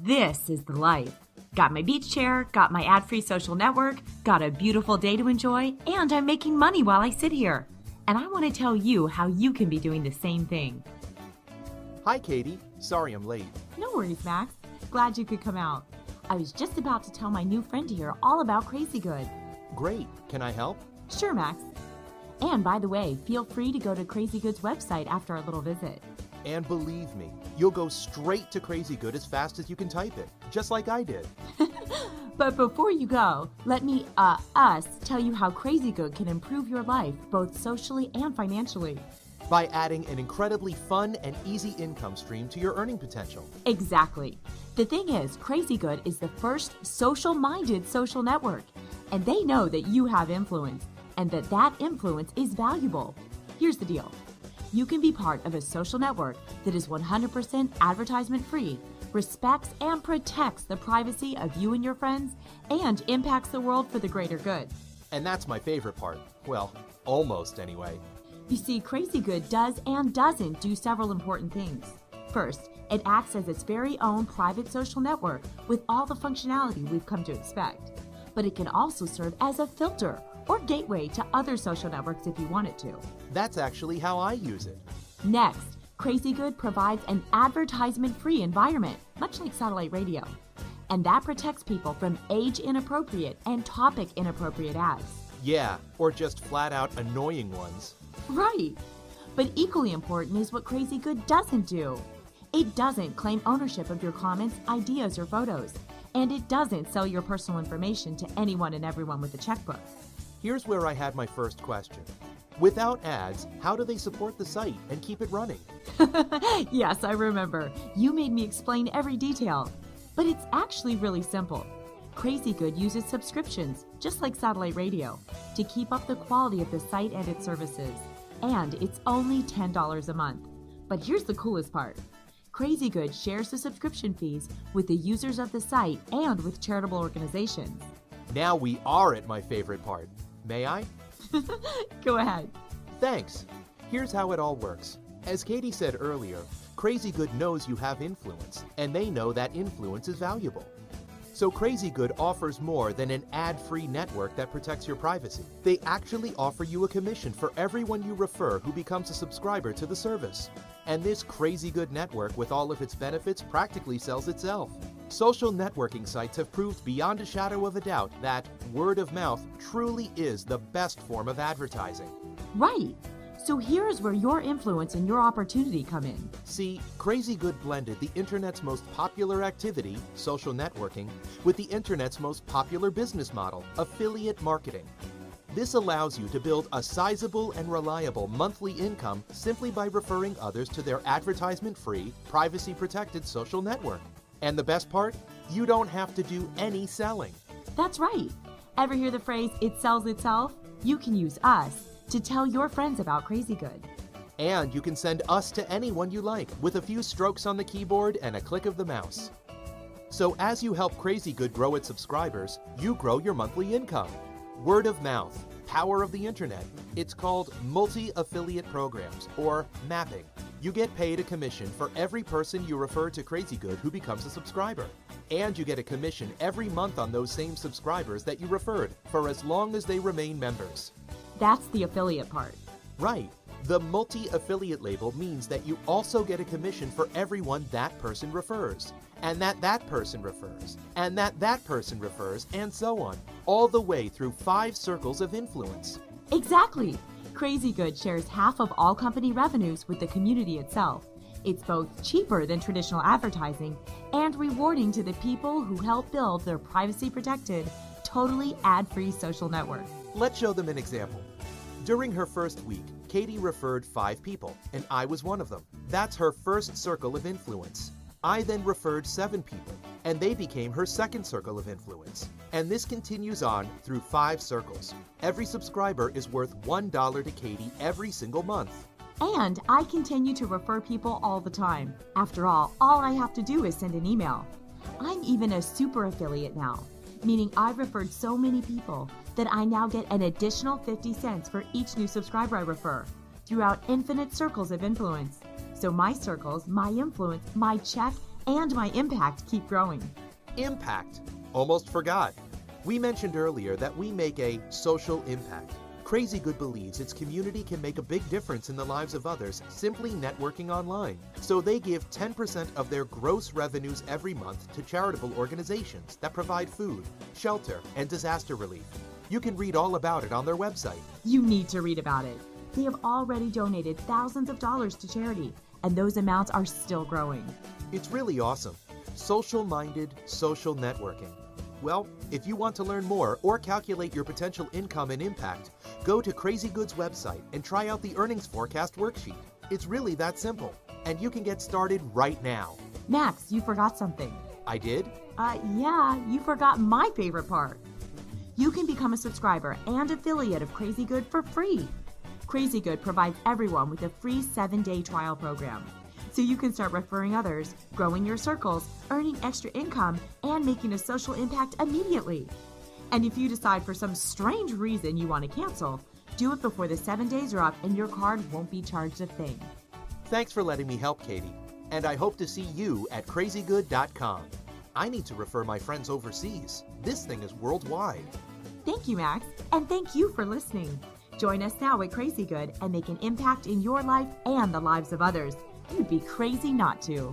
This is the life. Got my beach chair, got my ad-free social network, got a beautiful day to enjoy, and I'm making money while I sit here. And I want to tell you how you can be doing the same thing. Hi, Katie. Sorry I'm late. No worries, Max. Glad you could come out. I was just about to tell my new friend here all about Crazy Good. Great. Can I help? Sure, Max. And by the way, feel free to go to Crazy Good's website after our little visit. And believe me, you'll go straight to Crazy Good as fast as you can type it, just like I did. But before you go, let me, us tell you how Crazy Good can improve your life, both socially and financially. By adding an incredibly fun and easy income stream to your earning potential. Exactly. The thing is, Crazy Good is the first social-minded social network, and they know that you have influence, and that influence is valuable. Here's the deal. You can be part of a social network that is 100% advertisement-free, respects and protects the privacy of you and your friends, and impacts the world for the greater good. And that's my favorite part. Well, almost anyway. You see, Crazy Good does and doesn't do several important things. First, it acts as its very own private social network with all the functionality we've come to expect. But it can also serve as a filter or gateway to other social networks if you want it to. That's actually how I use it. Next, Crazy Good provides an advertisement-free environment, much like satellite radio. And that protects people from age-inappropriate and topic-inappropriate ads. Yeah, or just flat-out annoying ones. Right. But equally important is what Crazy Good doesn't do. It doesn't claim ownership of your comments, ideas, or photos. And it doesn't sell your personal information to anyone and everyone with a checkbook. Here's where I had my first question. Without ads, how do they support the site and keep it running? Yes, I remember. You made me explain every detail. But it's actually really simple. Crazy Good uses subscriptions, just like satellite radio, to keep up the quality of the site and its services. And it's only $10 a month. But here's the coolest part. Crazy Good shares the subscription fees with the users of the site and with charitable organizations. Now we are at my favorite part. May I? Go ahead. Thanks. Here's how it all works. As Katie said earlier, Crazy Good knows you have influence, and they know that influence is valuable. So Crazy Good offers more than an ad-free network that protects your privacy. They actually offer you a commission for everyone you refer who becomes a subscriber to the service. And this Crazy Good network with all of its benefits practically sells itself. Social networking sites have proved beyond a shadow of a doubt that word of mouth truly is the best form of advertising. Right. So here's where your influence and your opportunity come in. See, Crazy Good blended the internet's most popular activity, social networking, with the internet's most popular business model, affiliate marketing. This allows you to build a sizable and reliable monthly income simply by referring others to their advertisement-free, privacy-protected social network. And the best part? You don't have to do any selling. That's right. Ever hear the phrase, it sells itself? You can use us to tell your friends about Crazy Good. And you can send us to anyone you like with a few strokes on the keyboard and a click of the mouse. So as you help Crazy Good grow its subscribers, you grow your monthly income. Word of mouth, power of the internet. It's called multi-affiliate programs, or mapping. You get paid a commission for every person you refer to Crazy Good who becomes a subscriber. And you get a commission every month on those same subscribers that you referred for as long as they remain members. That's the affiliate part. Right. The multi-affiliate label means that you also get a commission for everyone that person refers, and that person refers, and that person refers, and so on, all the way through 5 circles of influence. Exactly. Crazy Good shares half of all company revenues with the community itself. It's both cheaper than traditional advertising and rewarding to the people who help build their privacy-protected, totally ad-free social network. Let's show them an example. During her first week, Katie referred 5 people, and I was one of them. That's her first circle of influence. I then referred 7 people, and they became her second circle of influence. And this continues on through 5 circles. Every subscriber is worth $1 to Katie every single month. And I continue to refer people all the time. After all I have to do is send an email. I'm even a super affiliate now, meaning I've referred so many people that I now get an additional 50 cents for each new subscriber I refer, throughout infinite circles of influence. So my circles, my influence, my check, and my impact keep growing. Impact. Almost forgot. We mentioned earlier that we make a social impact. Crazy Good believes its community can make a big difference in the lives of others simply networking online. So they give 10% of their gross revenues every month to charitable organizations that provide food, shelter, and disaster relief. You can read all about it on their website. You need to read about it. They have already donated thousands of dollars to charity, and those amounts are still growing. It's really awesome. Social-minded, social networking. Well, if you want to learn more or calculate your potential income and impact, go to Crazy Good's website and try out the earnings forecast worksheet. It's really that simple, and you can get started right now. Max, you forgot something. I did? Yeah, you forgot my favorite part. You can become a subscriber and affiliate of Crazy Good for free. Crazy Good provides everyone with a free 7-day trial program. So you can start referring others, growing your circles, earning extra income, and making a social impact immediately. And if you decide for some strange reason you want to cancel, do it before the 7 days are up and your card won't be charged a thing. Thanks for letting me help, Katie. And I hope to see you at crazygood.com. I need to refer my friends overseas. This thing is worldwide. Thank you, Max, and thank you for listening. Join us now at Crazy Good and make an impact in your life and the lives of others. You'd be crazy not to.